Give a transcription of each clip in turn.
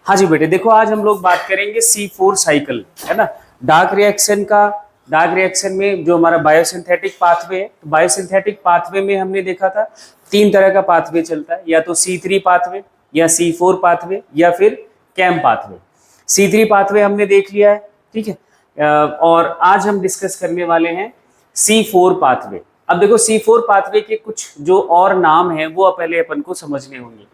हाँ जी बेटे, देखो आज हम लोग बात करेंगे C4 साइकिल, है ना। डार्क रिएक्शन का, डार्क रिएक्शन में जो हमारा बायोसिंथेटिक पाथवे है, तो बायोसिंथेटिक पाथवे में हमने देखा था 3 तरह का पाथवे चलता है, या तो C3 पाथवे, या C4 पाथवे, या फिर कैम पाथवे। C3 पाथवे हमने देख लिया है, ठीक है। और आज हम डिस्कस करने वाले हैं C4 पाथवे। अब देखो C4 पाथवे के कुछ जो और नाम है वो पहले अपन को समझने होंगे।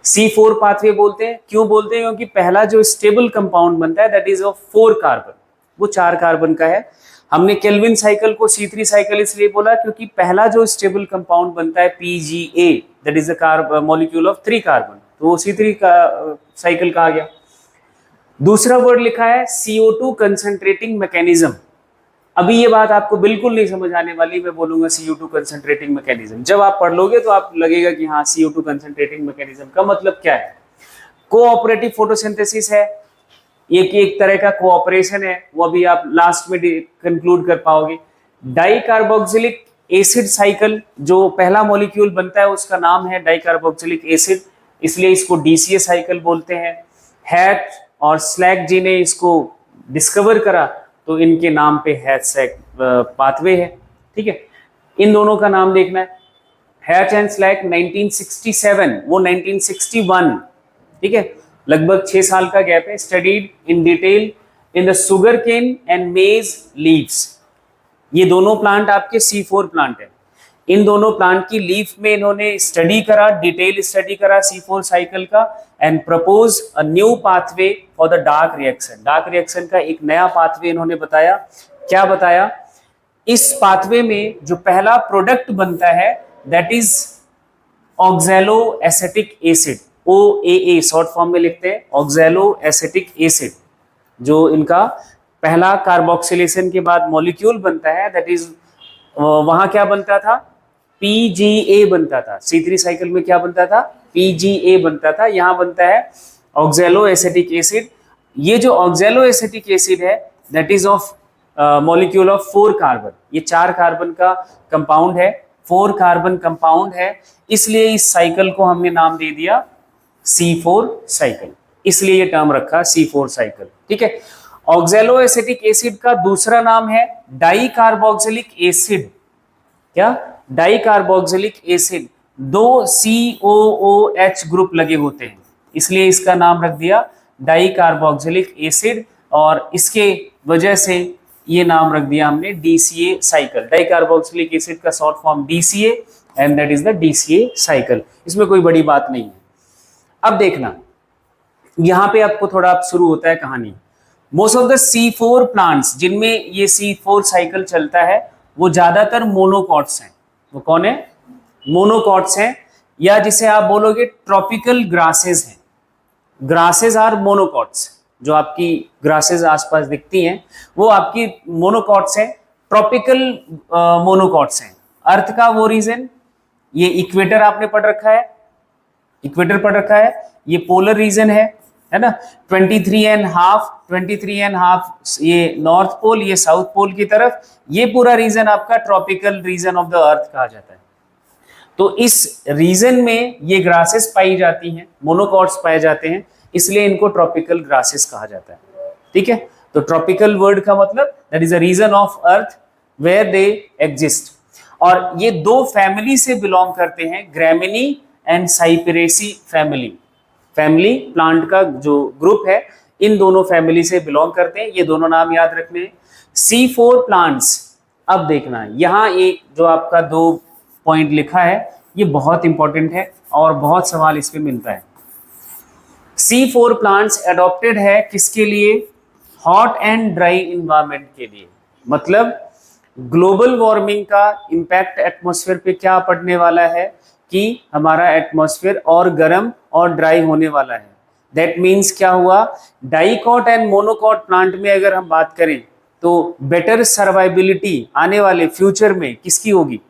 C4 पाथवे बोलते हैं, क्यों बोलते हैं? क्योंकि पहला जो स्टेबल कंपाउंड बनता है दैट इज ऑफ 4 कार्बन, वो 4 कार्बन का है। हमने केल्विन साइकिल को C3 साइकिल इसलिए बोला क्योंकि पहला जो स्टेबल कंपाउंड बनता है PGA that is the molecule of 3 carbon, तो वो C3 का साइकिल कहा गया। दूसरा वर्ड लिखा है CO2 कंसंट्रेटिंग मैकेनिज्म। अभी ये बात आपको बिल्कुल नहीं समझ आने वाली, मैं बोलूंगा CO2 कंसंट्रेटिंग मैकेनिज्म। जब आप पढ़ लोगे तो आप लगेगा कि हाँ CO2 कंसंट्रेटिंग मैकेनिज्म का मतलब क्या है। कोऑपरेटिव फोटोसिंथेसिस है, ये कि एक तरह का कोऑपरेशन है, वो अभी आप लास्ट में कंक्लूड कर पाओगे। डाई कार्बोक्सिलिक एसिड साइकिल, जो पहला मॉलिक्यूल बनता है उसका नाम है डाई कार्बोक्सिलिक एसिड, इसलिए इसको DCA साइकिल बोलते हैं। हैट और स्लैक जी ने इसको डिस्कवर करा तो इनके नाम पे हैच पाथवे है, ठीक है। इन दोनों का नाम देखना है, हैच एंड स्लैक 1967, वो 1961, ठीक है, लगभग 6 साल का गैप है। Studied in detail in the sugarcane and maize leaves, ये दोनों प्लांट आपके C4 प्लांट है। इन दोनों प्लांट की लीफ में इन्होंने स्टडी करा, डिटेल स्टडी करा C4 साइकिल का, and propose a new pathway for the dark reaction. Dark reaction का एक नया पाथवे इन्होंने बताया। क्या बताया? इस पाथवे में जो पहला प्रोडक्ट बनता है that is oxalo acetic acid, OAA short form में लिखते हैं, ऑक्सैलो एसेटिक एसिड। जो इनका पहला कार्बोक्सिलेशन के बाद मॉलिक्यूल बनता है दैट इज, वहां क्या बनता था? PGA बनता था। C3 साइकिल में क्या बनता था? PGA बनता था। यहां बनता है ऑक्सैलो एसेटिक एसिड। ये जो ऑक्सैलो एसेटिक एसिड है that is of molecule of 4 carbon, ये 4 कार्बन का कंपाउंड है, 4 कार्बन कंपाउंड है, इसलिए इस साइकिल को हमने नाम दे दिया C4 साइकिल, इसलिए ये टर्म रखा C4 साइकिल, ठीक है। ऑक्सैलो एसेटिक एसिड का दूसरा नाम है डाई कार्बोक्सिलिक एसिड। क्या? Di carboxylic acid, 2 COOH group लगे होते हैं, इसलिए इसका नाम रख दिया डाई कार्बोक्सिलिक एसिड, और इसके वजह से ये नाम रख दिया हमने DCA cycle. Dicarboxylic acid का short form DCA and that is the DCA cycle. इसमें कोई बड़ी बात नहीं है। अब देखना, यहां पे आपको थोड़ा शुरू होता है कहानी। Most of the C4 plants जिनमें ये C4 साइकिल चलता है वो ज्यादातर मोनोकॉट्स हैं। वो कौन है? मोनोकॉट्स हैं, या जिसे आप बोलोगे ट्रॉपिकल ग्रासेस हैं। ग्रासेस आर मोनोकॉट्स, जो आपकी ग्रासेस आसपास दिखती हैं वो आपकी मोनोकॉट्स हैं, ट्रॉपिकल मोनोकॉट्स हैं। अर्थ का वो रीजन, ये इक्वेटर आपने पढ़ रखा है, इक्वेटर पढ़ रखा है, ये पोलर रीजन है ना। 23.5 ये नॉर्थ पोल, ये साउथ पोल की तरफ, ये पूरा रीजन आपका tropical region of the earth कहा जाता है। तो इस रीजन में ये ग्रासेस पाई जाती हैं, मोनोकॉट्स पाए जाते हैं, इसलिए इनको ट्रॉपिकल ग्रासेस कहा जाता है, ठीक है। तो ट्रॉपिकल वर्ड का मतलब that is a region of earth where they exist. और ये 2 फैमिली से बिलोंग करते हैं, gramineae and cyperaceae family. Family plant का जो ग्रुप है, इन दोनों फैमिली से बिलोंग करते हैं, ये दोनों नाम याद रखने हैं। C4 प्लांट्स, अब देखना यहां एक जो आपका 2 पॉइंट लिखा है ये बहुत इंपॉर्टेंट है और बहुत सवाल इस पे मिलता है। C4 प्लांट्स एडॉप्टेड है किसके लिए? हॉट एंड ड्राई इन्वायरमेंट के लिए। मतलब ग्लोबल वार्मिंग का इंपैक्ट एटमॉस्फेयर पे क्या पड़ने वाला है कि हमारा एटमॉस्फेयर और गर्म और ड्राई होने वाला है। दैट मीन्स क्या हुआ? डाइकॉट एंड मोनोकॉट प्लांट में अगर हम बात करें तो बेटर सर्वाइबिलिटी आने वाले फ्यूचर में किसकी होगी?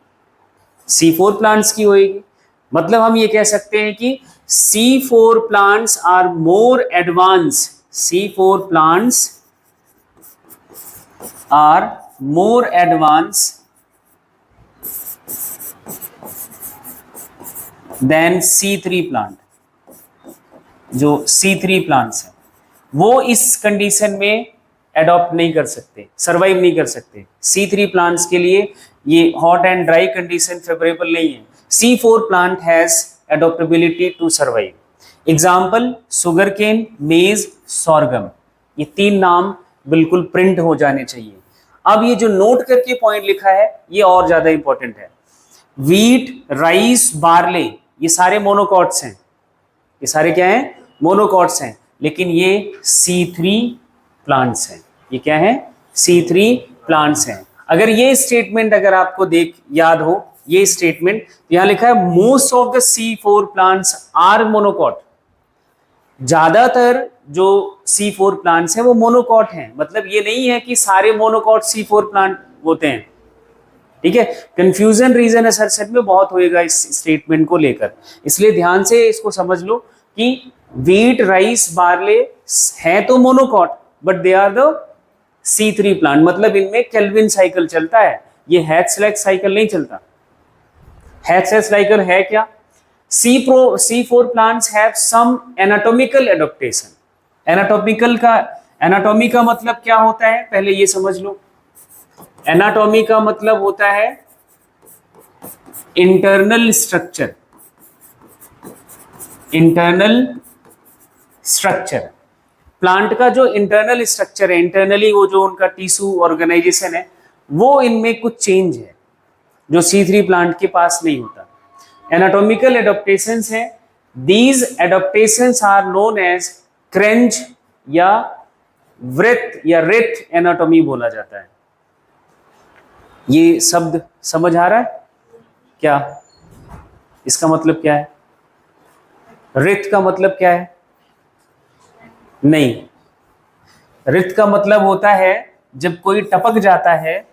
C4 प्लांट्स की होगी। मतलब हम ये कह सकते हैं कि C4 plants are more advance, C4 plants are more advance than C3 plant. जो C3 प्लांट्स है वो इस कंडीशन में एडॉप्ट नहीं कर सकते, सर्वाइव नहीं कर सकते। C3 प्लांट्स के लिए ये hot and dry condition favourable नहीं है। C4 plant has adaptability to survive. Example sugarcane, maize, sorghum. ये 3 नाम बिल्कुल प्रिंट हो जाने चाहिए। अब ये जो नोट करके पॉइंट लिखा है ये और ज्यादा इंपॉर्टेंट है। वीट, राइस, बार्ले, ये सारे मोनोकॉट्स हैं। ये सारे क्या हैं? मोनोकॉट्स हैं। लेकिन ये C3 प्लांट्स हैं। ये क्या है? C3 प्लांट्स हैं। अगर ये स्टेटमेंट अगर आपको याद हो, ये स्टेटमेंट यहां लिखा है most of the C4 plants are monocot. ज्यादातर जो C4 प्लांट्स हैं वो मोनोकॉट हैं। मतलब ये नहीं है कि सारे मोनोकॉट C4 प्लांट होते हैं। ठीक है, कंफ्यूजन रीजन असर्शन में बहुत होएगा इस स्टेटमेंट को लेकर, इसलिए ध्यान से इसको समझ लो कि वीट, राइस, बार्ले हैं तो monocot but they are the C3 plant. मतलब इनमें केल्विन साइकिल चलता है, ये हैच-स्लैग साइकिल नहीं चलता। हैच-स्लैग साइकिल है क्या? C4 plants have some anatomical adaptation। Anatomy का मतलब क्या होता है पहले ये समझ लो। एनाटॉमी का मतलब होता है internal structure. Internal structure, plant का जो इंटरनल स्ट्रक्चर है, इंटरनली वो जो उनका टिश्यू ऑर्गेनाइजेशन है, वो इनमें कुछ चेंज है जो C3 प्लांट के पास नहीं होता। एनाटॉमिकल एडॉप्टेशंस हैं। These adaptations are known as क्रेंज या वृत्त या रिथ एनाटॉमी बोला जाता है। ये शब्द समझ आ रहा है क्या? इसका मतलब क्या है? रिथ का मतलब क्या है? नहीं, रिथ का मतलब होता है जब कोई टपक जाता है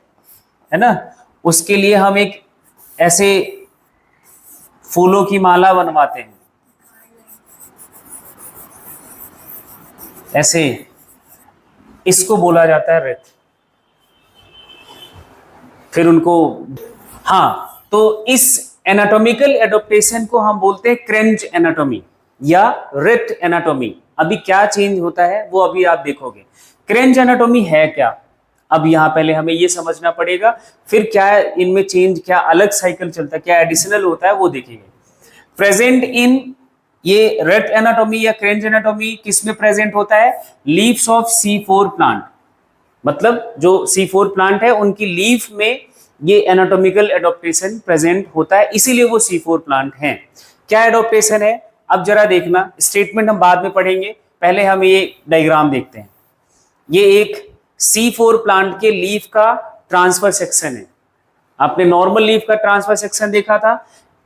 ना, उसके लिए हम एक ऐसे फूलों की माला बनवाते हैं, ऐसे, इसको बोला जाता है रिथ। फिर उनको, हाँ, तो इस एनाटॉमिकल एडॉप्टेशन को हम बोलते हैं क्रेंज एनाटॉमी या रिथ एनाटॉमी। अभी क्या चेंज होता है वो अभी आप देखोगे। क्रेंज एनाटॉमी है क्या, अब यहां पहले हमें ये समझना पड़ेगा, फिर क्या इनमें चेंज, क्या अलग साइकिल चलता है, क्या एडिशनल होता है वो देखेंगे। प्रेजेंट इन, ये रिथ एनाटॉमी या क्रेंज एनाटॉमी किस में प्रेजेंट होता है? Leaves of C4 plant. मतलब जो C4 प्लांट है उनकी लीफ में ये एनाटॉमिकल एडॉप्टेशन प्रेजेंट होता है, इसीलिए वो C4 प्लांट हैं। क्या एडॉप्टेशन है अब जरा देखना, स्टेटमेंट हम बाद में पढ़ेंगे, पहले हम ये डायग्राम देखते हैं। ये एक C4 प्लांट के लीफ का ट्रांसफर सेक्शन है। आपने नॉर्मल लीफ का ट्रांसफर सेक्शन देखा था,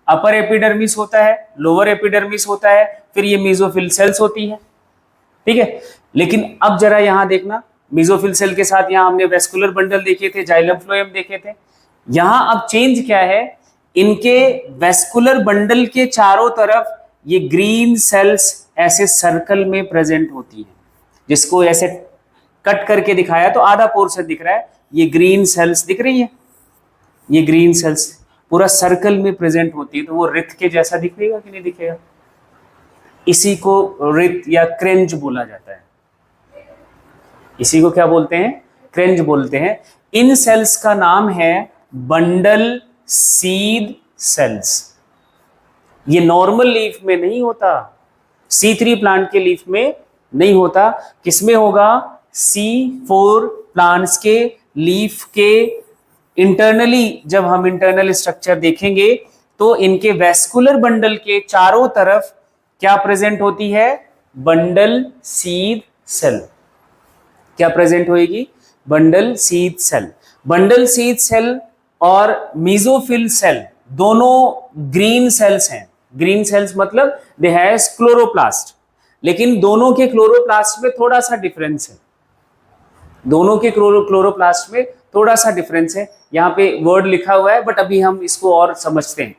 अपर एपिडर्मिस होता है, लोअर एपिडर्मिस होता है, फिर ये मेसोफिल सेल्स होती है। ठीक है, लेकिन अब जरा यहां देखना, मेसोफिल सेल के साथ यहां हमने वेस्कुलर बंडल देखे थे, जाइलम फ्लोएम देखे थे। यहां अब चेंज क्या है, इनके वेस्कुलर बंडल के चारों तरफ ये ग्रीन सेल्स ऐसे सर्कल में प्रेजेंट होती है, जिसको ऐसे कट करके दिखाया तो आधा पोर्शन दिख रहा है, ये ग्रीन सेल्स दिख रही है, ये ग्रीन सेल्स पूरा सर्कल में प्रेजेंट होती है, तो वो रिथ के जैसा दिखेगा कि नहीं दिखेगा? इसी को रिथ या क्रेंज बोला जाता है। इसी को क्या बोलते हैं? क्रेंज बोलते हैं। इन सेल्स का नाम है बंडल सीड सेल्स। ये नॉर्मल लीफ में नहीं होता, C3 प्लांट के लीफ में नहीं होता, किसमें होगा? C4 प्लांट्स के लीफ के इंटरनली, जब हम इंटरनल स्ट्रक्चर देखेंगे तो इनके वेस्कुलर बंडल के चारों तरफ क्या प्रेजेंट होती है? Bundle sheath cell. क्या प्रेजेंट होएगी? Bundle sheath cell. Bundle sheath cell और मेसोफिल सेल दोनों ग्रीन सेल्स हैं। ग्रीन सेल्स मतलब दे हैज क्लोरोप्लास्ट, लेकिन दोनों के क्लोरोप्लास्ट में थोड़ा सा डिफरेंस है। दोनों के क्लोरोप्लास्ट में थोड़ा सा डिफरेंस है। यहाँ पे वर्ड लिखा हुआ है बट अभी हम इसको और समझते हैं।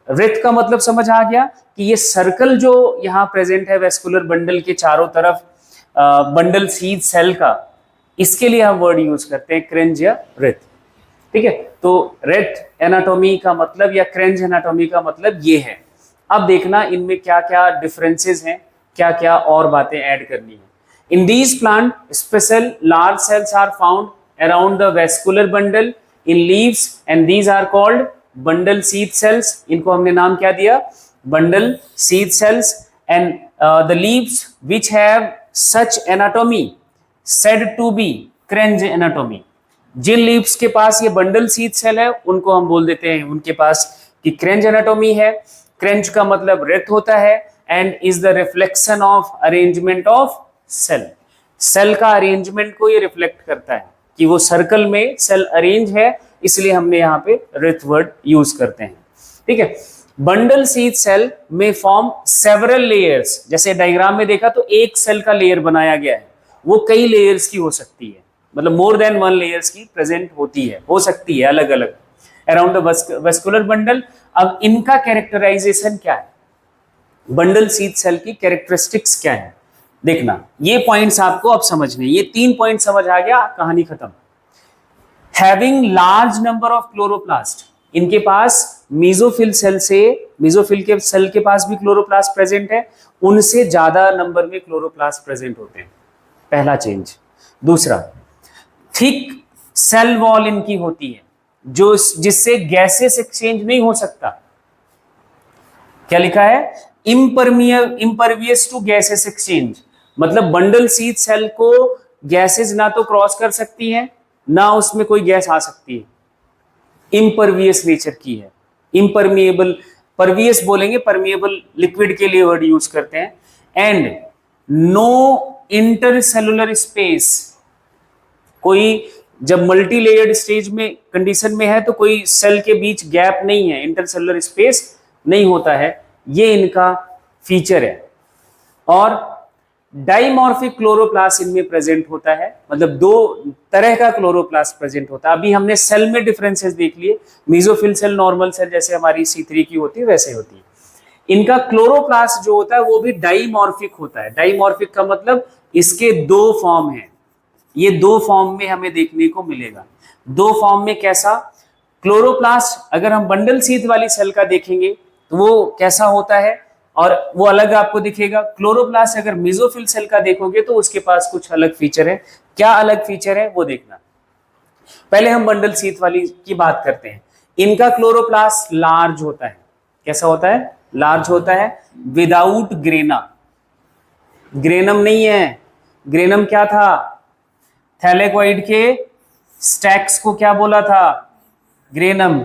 रिथ का मतलब समझ आ गया कि ये सर्कल जो यहाँ प्रेजेंट है वेस्कुलर बंडल के चारों तरफ, बंडल सीड सेल का, इसके लिए हम वर्ड यूज करते हैं क्रेंज या रिथ। ठीक है, तो रिथ एनाटॉमी का मतलब या क्रेंज एनाटॉमी का मतलब ये है। अब देखना इनमें क्या क्या डिफरेंसेस हैं, क्या क्या और बातें ऐड करनी है। In these plant, special large cells are found around the vascular bundle in leaves and these are called bundle sheath cells. इनको हमने नाम क्या दिया? Bundle sheath cells. And the leaves which have such anatomy said to be Crench anatomy. जिन leaves के पास ये bundle sheath cell है उनको हम बोल देते हैं उनके पास कि क्रेंच एनाटॉमी है. क्रेंच का मतलब रेट होता है and is the reflection of arrangement of cell. Cell का अरेंजमेंट को ये रिफ्लेक्ट करता है कि वो सर्कल में सेल अरेंज है, इसलिए हमने यहाँ पे रेथ वर्ड यूज करते हैं. ठीक है. बंडल शीथ सेल में फॉर्म सेवरल लेयर्स. जैसे डायग्राम में देखा तो एक सेल का लेयर बनाया गया है, वो कई लेयर्स की हो सकती है, मतलब मोर देन वन लेयर्स की प्रेजेंट होती है, हो सकती है अलग अलग अराउंड द वेस्कुलर बंडल. अब इनका कैरेक्टराइजेशन क्या है? बंडल शीथ सेल की कैरेक्टरिस्टिक्स क्या है? देखना, ये पॉइंट्स आपको अब समझने. ये 3 पॉइंट समझ आ गया, कहानी खत्म. Having large number of chloroplast. इनके पास मीजोफिल सेल से, मीजोफिल के सेल के पास भी क्लोरोप्लास्ट प्रेजेंट है, उनसे ज्यादा नंबर में क्लोरोप्लास्ट प्रेजेंट होते हैं. पहला चेंज. दूसरा, थिक सेल वॉल इनकी होती है जो जिससे गैसेस एक्सचेंज नहीं हो सकता. क्या लिखा है? Impervious to gases exchange. मतलब बंडल शीथ सेल को गैसेस ना तो क्रॉस कर सकती हैं, ना उसमें कोई गैस आ सकती है. इम्परवियस नेचर की है. इम्परमिएबल, परवियस बोलेंगे, परमिएबल लिक्विड के लिए वर्ड यूज करते हैं. And no intercellular space. कोई जब मल्टी लेयर्ड स्टेज में कंडीशन में है तो कोई सेल के बीच गैप नहीं है, इंटरसेलुलर स्पेस नहीं होता है. ये इनका फीचर है. और डाइमॉर्फिक क्लोरोप्लास्ट इनमें प्रेजेंट होता है, मतलब 2 तरह का क्लोरोप्लास्ट प्रेजेंट होता है. अभी हमने सेल में डिफरेंसेस देख लिए. मीजोफिल सेल नॉर्मल सेल जैसे हमारी C3 की होती है वैसे होती है. इनका क्लोरोप्लास्ट जो होता है वो भी डाइमॉर्फिक होता है. डाइमॉर्फिक का मतलब इसके 2 फॉर्म हैं. ये 2 फॉर्म में हमें देखने को मिलेगा. 2 फॉर्म में कैसा? क्लोरोप्लास्ट अगर हम बंडल शीथ वाली सेल का देखेंगे तो वो कैसा होता है और वो अलग आपको दिखेगा. क्लोरोप्लास्ट अगर मेसोफिल सेल का देखोगे तो उसके पास कुछ अलग फीचर है. क्या अलग फीचर है वो देखना. पहले हम बंडल शीथ वाली की बात करते हैं. इनका क्लोरोप्लास्ट लार्ज होता है. कैसा होता है? लार्ज होता है, विदाउट ग्रेना. ग्रेनम नहीं है. ग्रेनम क्या था? थैलेकोइड के स्टैक्स को क्या बोला था? ग्रेनम.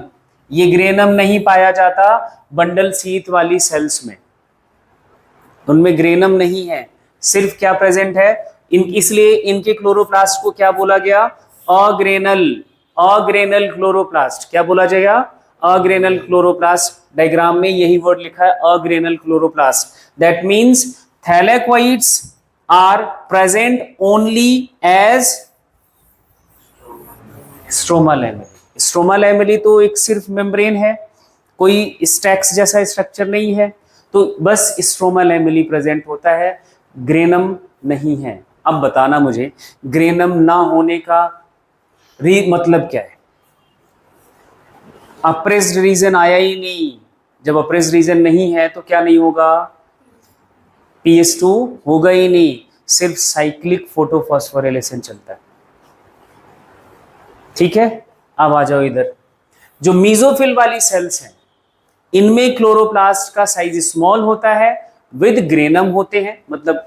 ये ग्रेनम नहीं पाया जाता बंडल शीथ वाली सेल्स में, उनमें ग्रेनम नहीं है. सिर्फ क्या प्रेजेंट है? इसलिए इनके क्लोरोप्लास्ट को क्या बोला गया? अग्रेनल. अग्रेनल क्लोरोप्लास्ट. क्या बोला जाएगा? अग्रेनल क्लोरोप्लास्ट. डायग्राम में यही वर्ड लिखा है, agranal chloroplast. That means thylakoids are present only as stroma lamellae. Stroma lamellae तो एक सिर्फ मेम्ब्रेन है, कोई स्टैक्स जैसा स्ट्रक्चर नहीं है, तो बस स्ट्रोमा लैमेली प्रेजेंट होता है, ग्रेनम नहीं है. अब बताना मुझे, ग्रेनम ना होने का मतलब क्या है? अप्रेस्ड रीजन आया ही नहीं. जब अप्रेस्ड रीजन नहीं है तो क्या नहीं होगा? PS2 होगा ही नहीं. सिर्फ साइक्लिक फोटोफॉस्फोरिलेशन चलता है. ठीक है. अब आ जाओ इधर. जो मीजोफिल वाली सेल्स हैं इनमें क्लोरोप्लास्ट का साइज स्मॉल होता है, विद ग्रेनम होते हैं, मतलब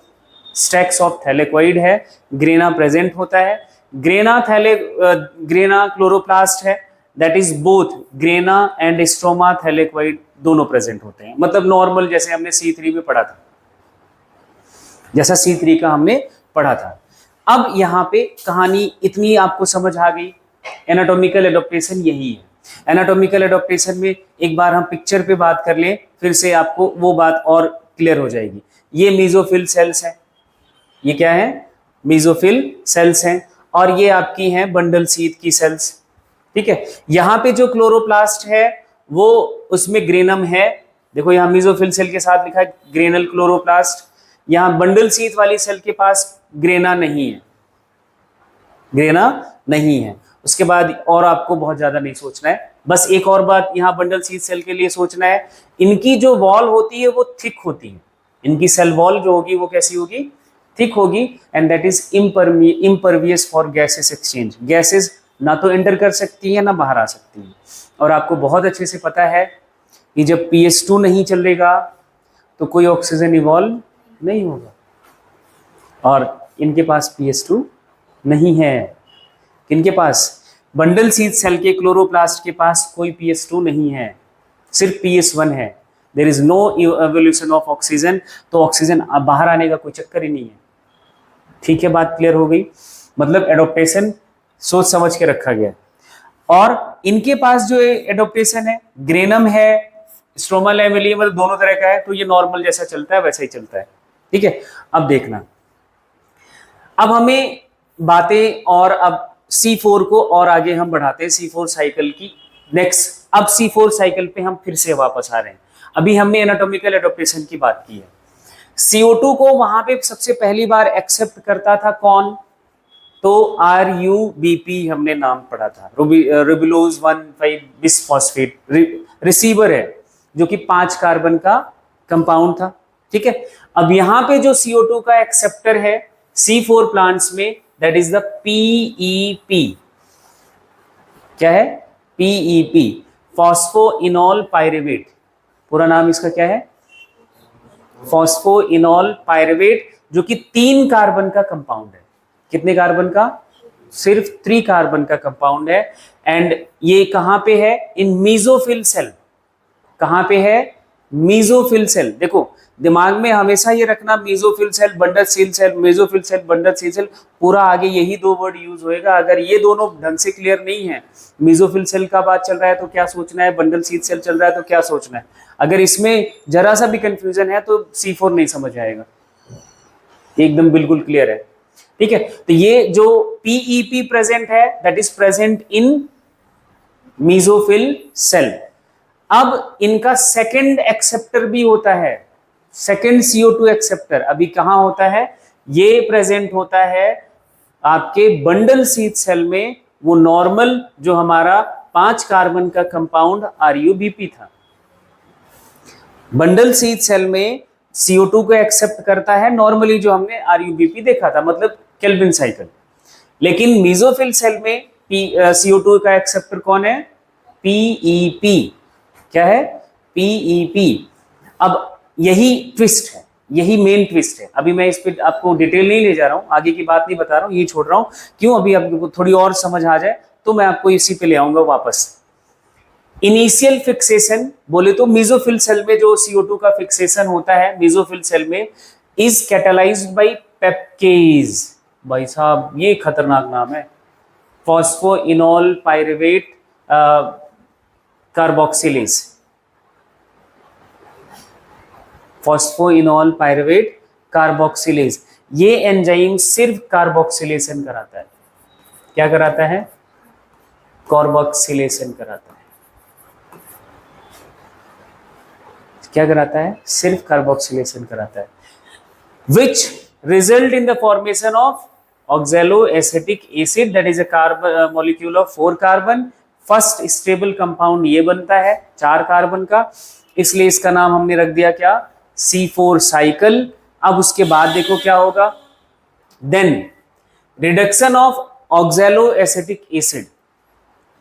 स्टैक्स ऑफ थैलेकोइड है, ग्रेना प्रेजेंट होता है. ग्रेना क्लोरोप्लास्ट है, that is both grana and stroma thylakoid दोनों प्रेजेंट होते हैं. मतलब नॉर्मल जैसे हमने C3 में पढ़ा था, जैसा C3 का हमने पढ़ा था. अब यहां पे कहानी इतनी आपको समझ आ गई. एनाटॉमिकल एडॉप्टेशन यही है. एनाटॉमिकल एडॉप्टेशन में एक बार हम पिक्चर पे बात कर लें, फिर से आपको वो बात और क्लियर हो जाएगी. ये मीजोफिल सेल्स हैं. ये क्या है? मीजोफिल सेल्स हैं. और ये आपकी हैं बंडल शीथ की सेल्स. ठीक है. यहाँ पे जो क्लोरोप्लास्ट है वो उसमें ग्रेनम है. देखो यहाँ मीजोफिल सेल के साथ लिखा है ग्रेनल क्लोरोप्लास्ट. यहाँ बंडल शीथ वाली सेल के पास ग्रेना नहीं है. ग्रेना नहीं है. उसके बाद और आपको बहुत ज्यादा नहीं सोचना है. बस एक और बात यहाँ बंडल शीथ सेल के लिए सोचना है, इनकी जो वॉल होती है वो थिक होती है. इनकी सेल वॉल जो होगी वो कैसी होगी? थिक होगी and that is impervious for gases exchange. Gases ना तो एंटर कर सकती है ना बाहर आ सकती है। और आपको बहुत अच्छे से पता है कि जब PS2 नहीं चलेगा तो कोई ऑक्सीजन इवॉल्व नहीं होगा, और इनके पास PS2 नहीं है। किनके पास? बंडल सीड सेल के क्लोरोप्लास्ट के पास कोई PS2 नहीं है, सिर्फ PS1 है। There is no evolution of oxygen, तो ऑक्सीजन बाहर आने का कोई चक्कर ही नहीं है। ठीक है, बात क्लियर हो गई। मतलब एडॉप्टेशन सोच समझ के रखा गया। और इनके पास जो एडॉप्टेशन है, ग्रेनम है, स्ट्रोमा लैमेलिया, मतलब दोनों तरह का है, तो ये नॉर्मल जैसा चलता है वैसा ही चलता है। ठीक है, अब देखना, अब हमें बातें, और अब C4 को और आगे हम बढ़ाते हैं, C4 साइकिल की नेक्स्ट। अब C4 साइकिल पे हम फिर से वापस आ रहे हैं। अभी हमने एनाटॉमिकल एडॉप्टेशन की बात की है। CO2 को वहां पे सबसे पहली बार एक्सेप्ट करता था कौन? तो RUBP हमने नाम पढ़ा था, रुबिलोज 1,5 बिसफॉस्फेट रिसीवर है, जो कि 5 कार्बन का कंपाउंड था। ठीक है, अब यहां पे जो CO2 का एक्सेप्टर है C4 प्लांट्स में, दैट इज द PEP। क्या है? PEP, phosphoenol pirate. पूरा नाम इसका क्या है? फॉस्फोइनॉल पायरेट, जो कि 3 कार्बन का कंपाउंड है। कितने कार्बन का? सिर्फ 3 कार्बन का कंपाउंड है। एंड ये कहां पे है? In mesophyll cell. कहां पे है? Mesophyll cell. देखो दिमाग में हमेशा ये रखना, mesophyll cell, bundle sheath cell, mesophyll cell, bundle sheath cell, पूरा आगे यही 2 वर्ड यूज होएगा। अगर ये दोनों ढंग से क्लियर नहीं है, मीजोफिल सेल का बात चल रहा है तो क्या सोचना है, बंडल सील सेल चल रहा है तो क्या सोचना है, अगर इसमें जरा सा भी कंफ्यूजन है तो C4 नहीं समझ आएगा। एकदम बिल्कुल क्लियर है। ठीक है, तो ये जो PEP प्रेजेंट है, that is present in mesophyll cell. अब इनका सेकंड एक्सेप्टर भी होता है, सेकंड CO2 एक्सेप्टर अभी कहां होता है? ये प्रेजेंट होता है आपके बंडल सीड सेल में, वो नॉर्मल जो हमारा 5 कार्बन का कंपाउंड RUBP था। बंडल सीड सेल में CO2 को एक्सेप्ट करता है नॉर्मली, जो हमने RUBP देखा था, मतलब केल्विन साइकिल। लेकिन मीजोफिल सेल में CO2 का एक्सेप्टर कौन है? PEP। क्या है? PEP। अब यही ट्विस्ट है, यही मेन ट्विस्ट है। अभी मैं इस पे आपको डिटेल नहीं ले जा रहा हूं, आगे की बात नहीं बता रहा हूं, ये छोड़ रहा हूं। क्यों? अभी आपको थोड़ी और समझ आ जाए तो मैं आपको इसी पे ले आऊंगा वापस। इनिशियल फिक्सेशन बोले तो मीजोफिल सेल में जो CO2 का फिक्सेशन होता है मीजोफिल सेल में, इज कैटालाइज्ड बाय पेप्केज। भाई साहब ये खतरनाक नाम है, phosphoenol pirate carboxylase. Phosphoenol pirate carboxylase, ये एंजाइम सिर्फ कार्बोक्सिलेशन कराता है। क्या कराता है? कार्बोक्सिलेशन कराता है। क्या कराता है? सिर्फ कार्बोक्सिलेशन कराता है, which result in the formation of oxaloacetic acid, that is a carbon molecule of 4 carbon. First stable compound ये बनता है 4 कार्बन का, इसलिए इसका नाम हमने रख दिया क्या? C4 cycle. अब उसके बाद देखो क्या होगा, then reduction of oxaloacetic acid.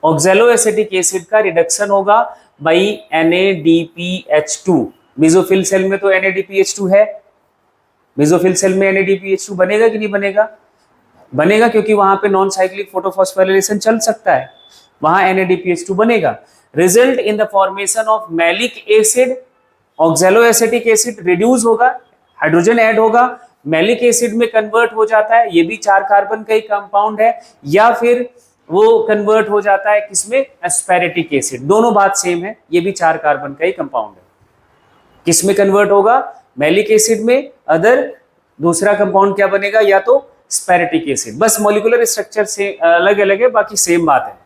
Oxaloacetic acid का रिडक्शन होगा बाई NADPH2। मेसोफिल सेल में तो NADPH2 है, मेसोफिल सेल में NADPH2 बनेगा कि नहीं बनेगा? बनेगा, क्योंकि वहां पे नॉन साइक्लिक फोटोफॉस्फोराइलेशन चल सकता है, वहां NADPH2 बनेगा। Result in the formation of malic acid. Oxaloacetic acid reduce होगा, हाइड्रोजन ऐड होगा, मैलिक एसिड में कन्वर्ट हो जाता है, ये भी 4 कार्बन का ही कंपाउंड है, या फिर वो कन्वर्ट हो जाता है किसमें? Aspartic acid. दोनों बात सेम है, ये भी 4 कार्बन का ही कंपाउंड है। किसमें कन्वर्ट होगा? मैलिक एसिड में। अदर दूसरा कंपाउंड क्या बनेगा? या तो स्पेरेटिक एसिड। बस मॉलिक्यूलर स्ट्रक्चर से अलग अलग है, बाकी सेम बात है।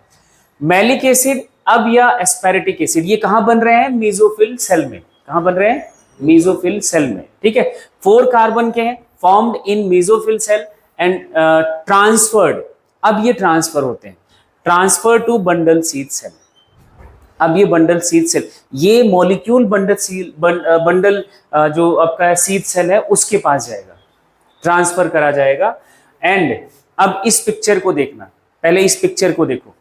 मैलिक एसिड अब या एस्पेरेटिक एसिड, ये कहां बन रहे हैं? मेसोफिल सेल में। कहां बन रहे हैं? मेसोफिल सेल में। ठीक है, 4 कार्बन के हैं, formed in mesophyll cell and transferred. अब ये ट्रांसफर होते हैं, transfer to bundle sheath cell. अब ये बंडल सीड सेल, ये मॉलिक्यूल बंडल जो आपका सीड सेल है उसके पास जाएगा। ट्रांसफर करा जाएगा। एंड अब इस पिक्चर को देखना, पहले इस पिक्चर को देखो।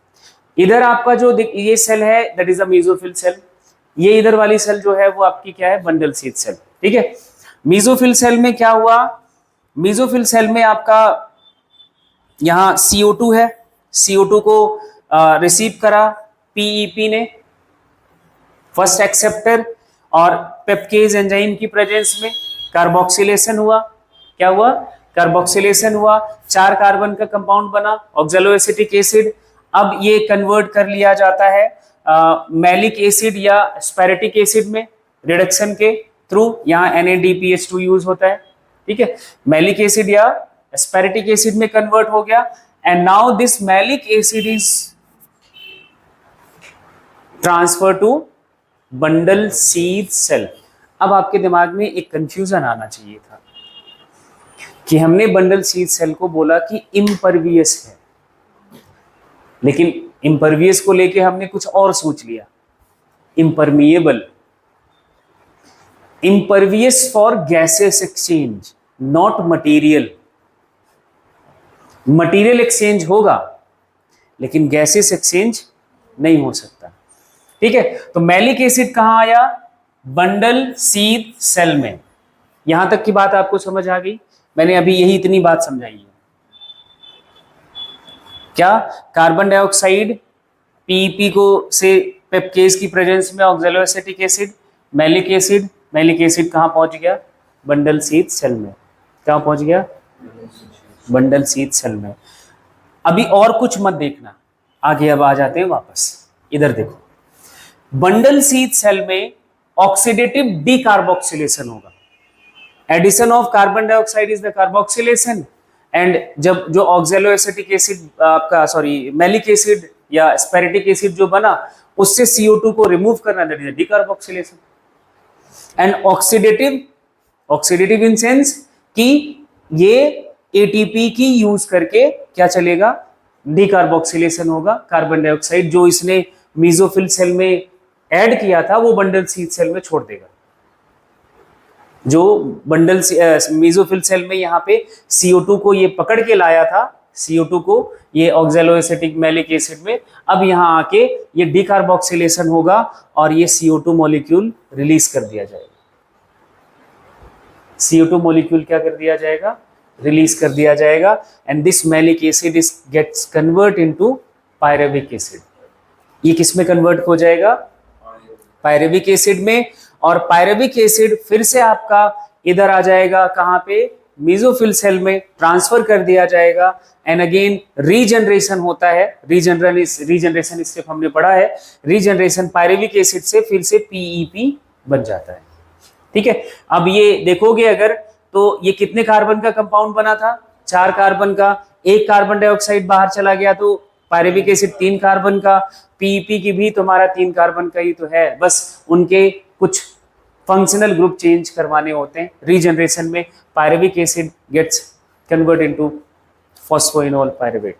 इधर आपका जो ये सेल है that is a mesophyll cell, ये इधर वाली सेल जो है वो आपकी क्या है, बंडल शीथ सेल। ठीक है, मेसोफिल सेल में क्या हुआ, मेसोफिल सेल में आपका यहां CO2 है, CO2 को रिसीव करा पीईपी ने, फर्स्ट एक्सेप्टर, और पेप्केज एंजाइम की प्रेजेंस में कार्बोक्सिलेशन हुआ। क्या हुआ, कार्बोक्सिलेशन हुआ, 4 कार्बन का कंपाउंड बना ऑक्सैलोएसिटिक एसिड। अब ये कन्वर्ट कर लिया जाता है मैलिक एसिड या एस्पेरेटिक एसिड में रिडक्शन के थ्रू, यहाँ NADPH2 यूज होता है। ठीक है, मैलिक एसिड या एस्पेरेटिक एसिड में कन्वर्ट हो गया, and now this malic acid is transfer to bundle sheath cell. अब आपके दिमाग में एक कंफ्यूजन आना चाहिए था कि हमने बंडल शीथ सेल को बोला कि इम्परवियस है, लेकिन इम्परवियस को लेके हमने कुछ और सोच लिया, impermeable. Impervious for gases exchange, not material. Material exchange होगा लेकिन गैसेस एक्सचेंज नहीं हो सकता। ठीक है, तो मैलिक एसिड कहां आया, बंडल शीथ सेल में। यहां तक की बात आपको समझ आ गई, मैंने अभी यही इतनी बात समझाई है। क्या, कार्बन डाइऑक्साइड पीईपी को से पेप्केज की प्रेजेंस में oxaloacetic acid, malic acid, malic acid कहां पहुंच गया, बंडल शीथ सेल में। कहां पहुंच गया, बंडल शीथ सेल में। अभी और कुछ मत देखना, आगे अब आ जाते हैं वापस। इधर देखो, बंडल शीथ सेल में ऑक्सीडेटिव डीकार्बोक्सिलेशन होगा। Addition of carbon dioxide is the carboxylation, and जब जो ऑक्सैलोएसिटिक एसिड आपका मैलिक एसिड या एस्पेरेटिक एसिड जो बना, उससे CO2 को रिमूव करना, that is decarboxylation. And oxidative in sense कि ये ATP की यूज करके क्या चलेगा, डीकार्बोक्सिलेशन होगा। कार्बन डाइऑक्साइड जो इसने मेसोफिल सेल में ऐड किया था वो बंडल शीथ सेल में छोड़ देगा। जो बंडल मेसोफिल सेल में यहाँ पे CO2 को ये पकड़ के लाया था, CO2 को ये ऑक्सैलोएसिटिक मैलिक एसिड में, अब यहाँ आके ये डीकार्बोक्सिलेशन होगा और ये CO2 मॉलिक्यूल रिलीज कर दिया जाएगा। CO2 मॉलिक्यूल क्या कर दिया जाएगा, रिलीज कर दिया जाएगा, and this malic acid is gets convert into pyruvic acid. ये किस में कन्वर्ट हो जाएगा, पायरेविक एसिड में। और पायरेविक एसिड फिर से आपका इधर आ जाएगा, कहां पे, मेसोफिल सेल में ट्रांसफर कर दिया जाएगा, एंड अगेन रीजनरेशन होता है। रीजनरेशन स्टेप हमने पढ़ा है, रीजनरेशन पायरेविक एसिड से फिर से PEP बन जाता है। ठीक है, अब ये देखोगे अगर तो ये कितने कार्बन का कंपाउंड बना था, 4 कार्बन का, 1 कार्बन डाइऑक्साइड बाहर चला गया तो पायरेविक एसिड 3 कार्बन का, PEP की भी तुम्हारा 3 कार्बन का ही तो है, बस उनके कुछ फंक्शनल ग्रुप चेंज करवाने होते हैं। रीजनरेशन में pyruvic acid gets convert into phosphoenol pyruvate.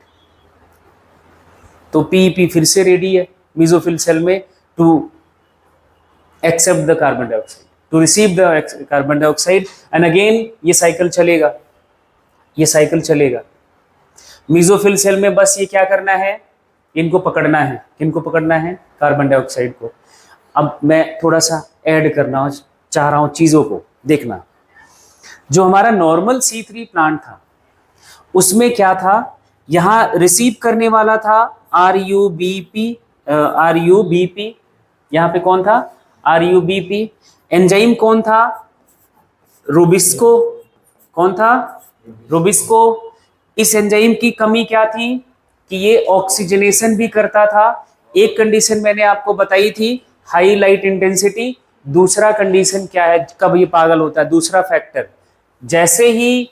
तो PEP फिर से रेडी है मेसोफिल सेल में to accept the carbon dioxide, to receive the carbon dioxide, and again ये साइकिल चलेगा, ये साइकिल चलेगा। मेसोफिल सेल में बस ये क्या करना है, इनको पकड़ना है। किनको पकड़ना है, कार्बन डाइऑक्साइड को। अब मैं थोड़ा सा ऐड करना चाह रहा हूं चीजों को, देखना। जो हमारा नॉर्मल C3 प्लांट था उसमें क्या था, यहां रिसीव करने वाला था RUBP, यहां पे कौन था, RUBP। एंजाइम कौन था, रूबिस्को। कौन था, रूबिस्को। इस एंजाइम की कमी क्या थी कि ये ऑक्सीजनेशन भी करता था। एक कंडीशन मैंने आपको बताई थी, हाई लाइट इंटेंसिटी। दूसरा कंडीशन क्या है, कब ये पागल होता है, दूसरा फैक्टर, जैसे ही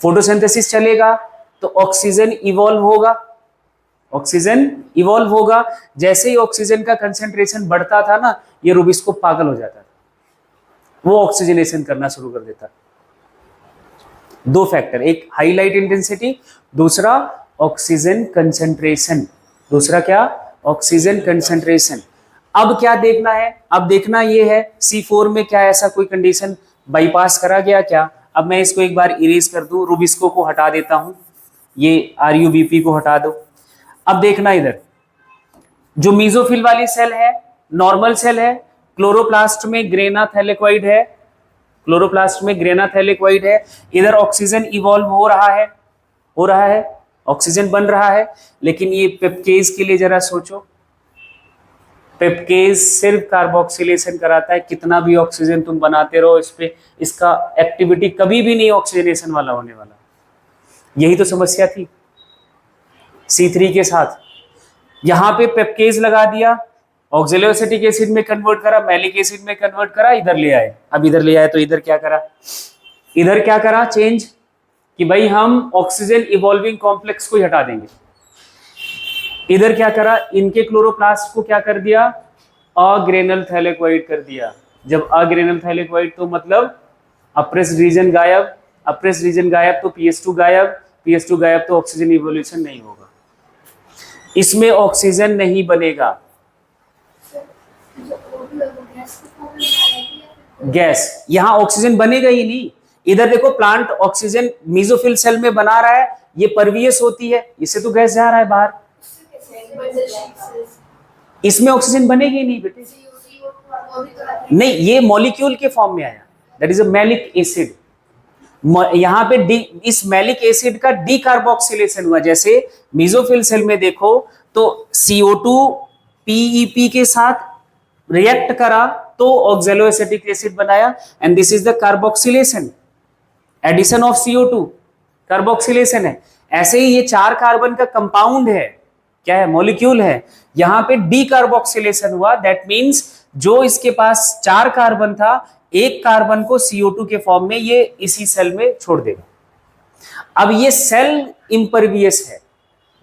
फोटोसिंथेसिस चलेगा तो ऑक्सीजन इवॉल्व होगा, ऑक्सीजन इवॉल्व होगा। जैसे ही ऑक्सीजन का कंसेंट्रेशन बढ़ता था ना, ये रूबिस्को पागल हो जाता था, वो ऑक्सीजनेशन करना शुरू कर देता। 2 फैक्टर, एक हाई लाइट इंटेंसिटी, दूसरा ऑक्सीजन कंसेंट्रेशन। दूसरा क्या, ऑक्सीजन कंसेंट्रेशन। अब क्या देखना है, अब देखना ये है C4 में क्या ऐसा कोई कंडीशन बाईपास करा गया क्या, अब मैं इसको एक बार इरेज कर दूं, रूबिस्को को हटा देता हूं, ये RuBP को हटा दो। अब देखना इधर जो मीजोफिल वाली सेल है नॉर्मल सेल है, क्लोरोप्लास्ट में ग्रेना थैलेकॉइड है, क्लोरोप्लास्ट में ग्रेना थैलेकॉइड है, इधर ऑक्सीजन इवॉल्व हो रहा है, ऑक्सीजन बन रहा है, लेकिन ये पेप्केज के लिए जरा सोचो, पेप्केज सिर्फ कार्बोक्सिलेशन कराता है, कितना भी ऑक्सीजन तुम बनाते रहो इस पे, इसका एक्टिविटी कभी भी नहीं ऑक्सीजनेशन वाला होने वाला। यही तो समस्या थी C3 के साथ। यहां पे पेप्केज लगा दिया, ऑक्जेलोएसिटिक एसिड में कन्वर्ट करा, मैलिक एसिड में कन्वर्ट करा, इधर ले आए। अब इधर ले आए तो इधर क्या करा चेंज कि भाई हम ऑक्सीजन इवॉल्विंग कॉम्प्लेक्स को ही हटा देंगे। इधर क्या करा, इनके क्लोरोप्लास्ट को क्या कर दिया, अग्रेनल थैलेकॉइड कर दिया। जब अग्रेनल थैलेकॉइड तो मतलब अप्रेस्ड रीजन गायब, अप्रेस्ड रीजन गायब तो PS2 गायब, PS2 गायब तो ऑक्सीजन इवोल्यूशन नहीं होगा, इसमें ऑक्सीजन नहीं बनेगा। गैस, यहां ऑक्सीजन बनेगा ही नहीं। इधर देखो प्लांट ऑक्सीजन मीजोफिल सेल में बना रहा है, ये परवियस होती है, इससे तो गैस जा रहा है बाहर, इसमें ऑक्सीजन बनेगी ही नहीं बेटे। नहीं, ये मॉलिक्यूल के फॉर्म में आया, that is a malic acid. यहां पे इस मैलिक एसिड का डीकार्बोक्सिलेशन हुआ। जैसे मीजोफिल सेल में देखो तो CO2 PEP के साथ रिएक्ट करा तो ऑक्जेलोएसिटिक एसिड बनाया, and this is the carboxylation, addition of CO2 carboxylation है। ऐसे ही ये 4 कार्बन का कंपाउंड है, क्या है, मॉलिक्यूल है, यहां पे डीकार्बोक्सिलेशन हुआ, दैट मींस जो इसके पास 4 कार्बन था, एक कार्बन को CO2 के फॉर्म में ये इसी सेल में छोड़ देगा। अब ये सेल इम्परवियस है,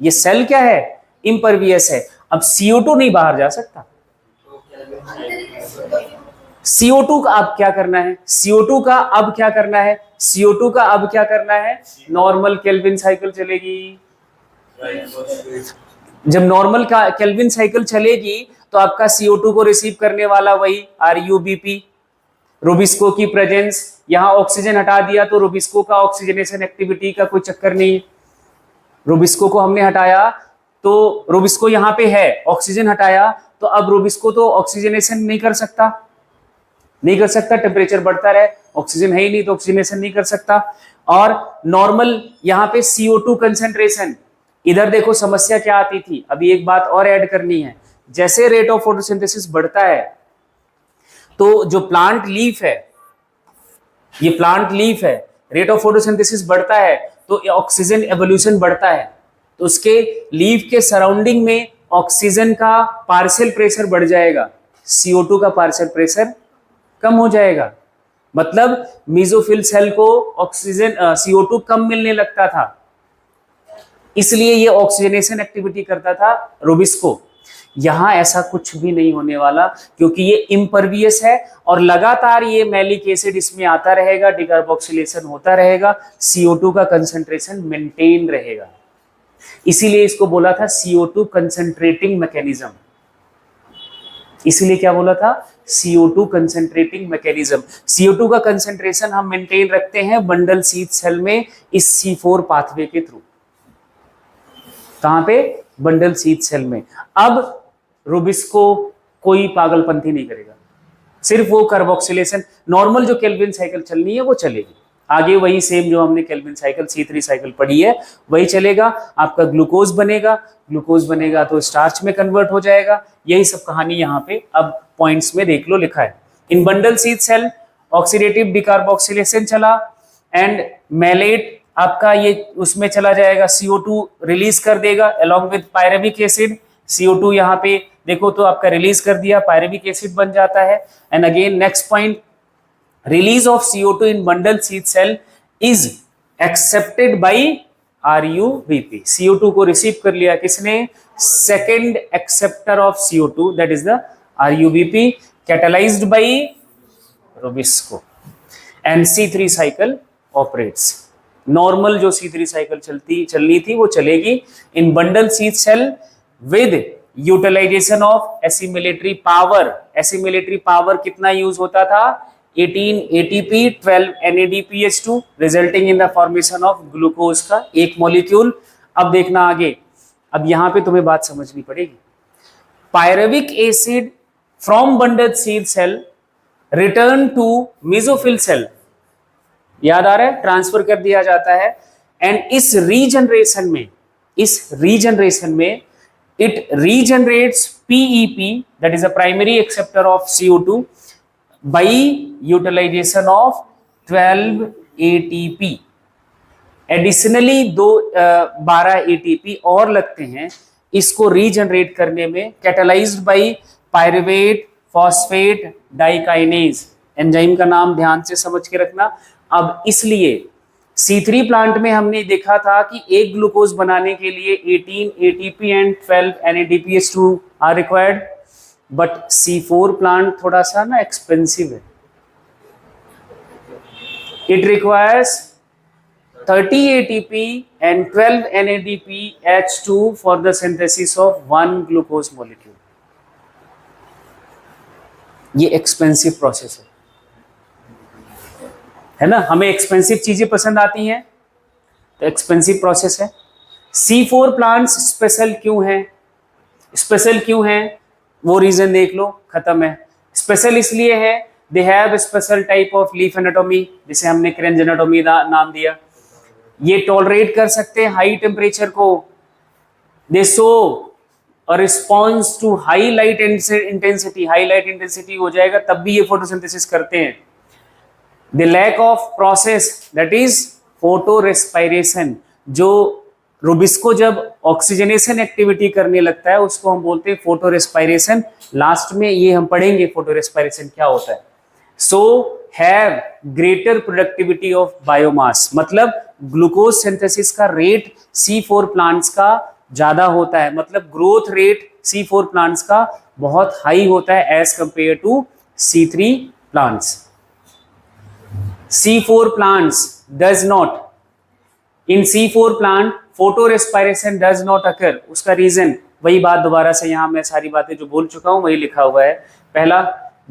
ये सेल क्या है, इम्परवियस है। अब CO2 नहीं बाहर जा सकता। CO2 का अब क्या करना है, CO2 का अब क्या करना है, CO2 का अब क्या करना है, नॉर्मल केल्विन साइकिल चलेगी। जब नॉर्मल का केल्विन साइकिल चलेगी तो आपका CO2 को रिसीव करने वाला वही RuBP, रूबिस्को की प्रेजेंस। यहां ऑक्सीजन हटा दिया तो रूबिस्को का ऑक्सीजनेशन एक्टिविटी का कोई चक्कर नहीं, रूबिस्को को हमने हटाया तो रूबिस्को यहां पे है, ऑक्सीजन हटाया तो अब रूबिस्को तो ऑक्सीजनेशन नहीं कर सकता, टेम्परेचर बढ़ता रहे, ऑक्सीजन है ही नहीं तो ऑक्सीजनेशन नहीं कर सकता। और नॉर्मल यहां पे CO2 कंसेंट्रेशन, इधर देखो समस्या क्या आती थी, अभी एक बात और ऐड करनी है। जैसे रेट ऑफ फोटोसिंथेसिस बढ़ता है तो जो प्लांट लीफ है, ये प्लांट लीफ है, रेट ऑफ फोटोसिंथेसिस बढ़ता है तो ऑक्सीजन एवोल्यूशन बढ़ता है, तो उसके लीफ के सराउंडिंग में ऑक्सीजन का पार्शियल प्रेशर बढ़ जाएगा, CO2 का पार्शियल प्रेशर कम हो जाएगा। मतलब मीजोफिल सेल को ऑक्सीजन CO2 कम मिलने लगता था, इसलिए ये ऑक्सीजनेशन एक्टिविटी करता था रूबिस्को। यहां ऐसा कुछ भी नहीं होने वाला क्योंकि ये इम्परवियस है और लगातार ये मैलिक एसिड इसमें आता रहेगा, डिकार्बोक्सिलेशन होता रहेगा, CO2 का कंसंट्रेशन मेंटेन रहेगा। इसीलिए इसको बोला था CO2 कंसंट्रेटिंग मैकेनिज्म। इसीलिए क्या बोला था, CO2 कंसंट्रेटिंग मैकेनिज्म। CO2 का कंसंट्रेशन हम मेंटेन रखते हैं बंडल शीथ सेल में इस C4 पाथवे के थ्रू। कहां पे, बंडल शीथ सेल में। अब रूबिस्को कोई पागलपंथी नहीं करेगा, सिर्फ वो कार्बोक्सिलेशन, नॉर्मल जो केल्विन साइकिल चलनी है वो चलेगी, आगे वही सेम जो हमने केल्विन साइकिल C3 साइकिल पढ़ी है वही चलेगा। आपका ग्लूकोज बनेगा तो स्टार्च में कन्वर्ट हो जाएगा। यही सब कहानी यहाँ पे अब पॉइंट्स में देख लो, लिखा है। In bundle sheath cell oxidative decarboxylation चला एंड मैलेट आपका ये उसमें चला जाएगा, CO2 रिलीज कर देगा अलॉन्ग विद पायरेविक एसिड। CO2 यहाँ पे देखो तो आपका रिलीज कर दिया, पायरेविक एसिड बन जाता है। And again next point, release of CO2 in bundle sheath cell is accepted by RuBP। CO2 को रिसीव कर लिया किसने, second acceptor of CO2 that is the RuBP, catalysed by rubisco and C3 cycle operates. Normal जो C3 cycle चलनी थी वो चलेगी in bundle sheath cell with utilisation of assimilatory power. Assimilatory power कितना यूज होता था, 18 ATP 12 NADPH2 resulting in the formation of glucose का एक मॉलिक्यूल। अब देखना आगे, अब यहां पे तुम्हें बात समझनी पड़ेगी। Pyruvic acid from bundle sheath cell return to mesophyll cell, याद आ रहा है, ट्रांसफर कर दिया जाता है। एंड इस रीजनरेशन में it regenerates PEP, that is a primary acceptor of CO2, by utilization of 12 ATP। Additionally 12 ATP और लगते हैं इसको रीजनरेट करने में, catalysed by pyruvate phosphate dikinase. Enzyme का नाम ध्यान से समझ के रखना। अब इसलिए C3 प्लांट में हमने देखा था कि एक ग्लूकोज बनाने के लिए 18 ATP and 12 NADPH2 are required, but C4 plant थोड़ा सा ना एक्सपेंसिव है। It requires 30 ATP and 12 NADPH2 for the synthesis of one glucose molecule। ये एक्सपेंसिव प्रोसेस है ना, हमें एक्सपेंसिव चीजें पसंद आती हैं तो एक्सपेंसिव प्रोसेस है। C4 प्लांट्स स्पेशल क्यों हैं? स्पेशल क्यों हैं वो रीजन देख लो, खत्म है। स्पेशल इसलिए है, they have special type of leaf anatomy, जिसे हमने क्रेंज एनाटॉमी नाम दिया। ये टॉलरेट कर सकते हैं हाई टेम्परेचर को। They show a response to high light intensity, high light intensity हो जाएगा तब भी ये फोटोसिंथेसिस करते हैं। The lack of process, that is photorespiration. जो रूबिस्को जब ऑक्सीजनेशन एक्टिविटी करने लगता है उसको हम बोलते हैं फोटो रेस्पिरेशन। लास्ट में ये हम पढ़ेंगे फोटो रेस्पिरेशन क्या होता है। So have greater productivity of biomass, मतलब ग्लूकोज सिंथेसिस का रेट C4 प्लांट्स का ज्यादा होता है, मतलब ग्रोथ रेट C4 प्लांट्स का बहुत हाई होता है as compare to C3 plants. C4 plants does not, in C4 plant photo respiration does not occur। उसका रीजन वही बात, दोबारा से यहाँ मैं सारी बातें जो बोल चुका हूँ वही लिखा हुआ है। पहला,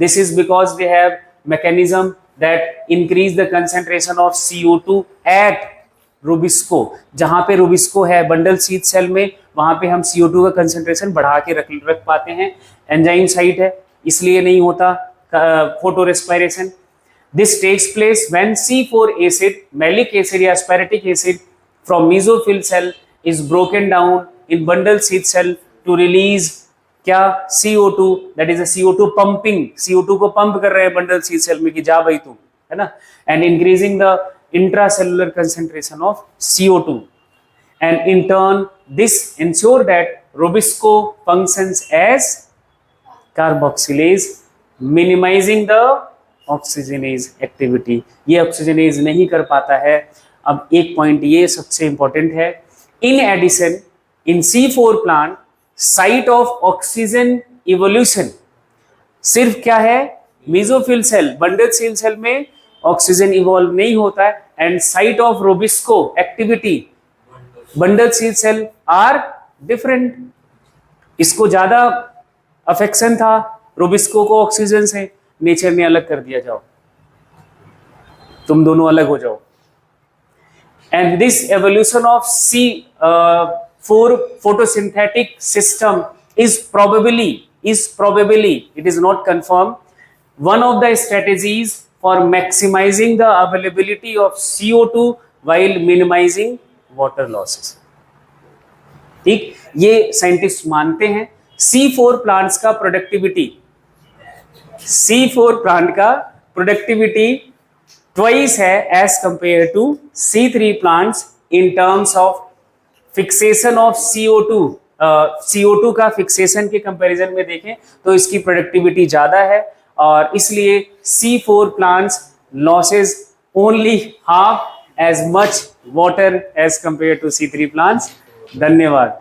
this is because they have mechanism that increase the concentration of CO2 at rubisco. जहां पे रूबिस्को है बंडल सीड सेल में, वहां पे हम CO2 का कंसेंट्रेशन बढ़ा के रख पाते हैं। एंजाइम साइट है इसलिए नहीं होता photo respiration. This takes place when C4 acid, malic acid या asparatic acid from mesophyll cell is broken down in bundle seed cell to release क्या CO2, that is a CO2 pumping, CO2 को pump कर रहे हैं bundle sheath cell में कि जा भाई तू, है ना, and increasing the intracellular concentration of CO2, and in turn this ensure that Rubisco functions as carboxylase, minimizing the oxygenase activity. ये ऑक्सीजनेज नहीं कर पाता है। अब एक पॉइंट ये सबसे इंपॉर्टेंट है, in addition in C4 plant site of oxygen evolution सिर्फ क्या है, mesophyll cell, bundle sheath cell में ऑक्सीजन इवॉल्व नहीं होता है। And site of rubisco activity bundle sheath cell are different. इसको ज्यादा अफेक्शन था रूबिस्को को ऑक्सीजन से, नेचर ने अलग कर दिया, जाओ तुम दोनों अलग हो जाओ। And this evolution of C4 photosynthetic system is probably, it is not confirmed, one of the strategies for maximizing the availability of CO2 while minimizing water losses। ठीक, ये साइंटिस्ट मानते हैं। C4 प्लांट्स का प्रोडक्टिविटी, C4 प्लांट का productivity twice है as compare to C3 plants in terms of fixation of CO2। CO2 का fixation के comparison में देखें तो इसकी प्रोडक्टिविटी ज्यादा है, और इसलिए C4 plants losses only half as much water as compare to C3 plants. धन्यवाद।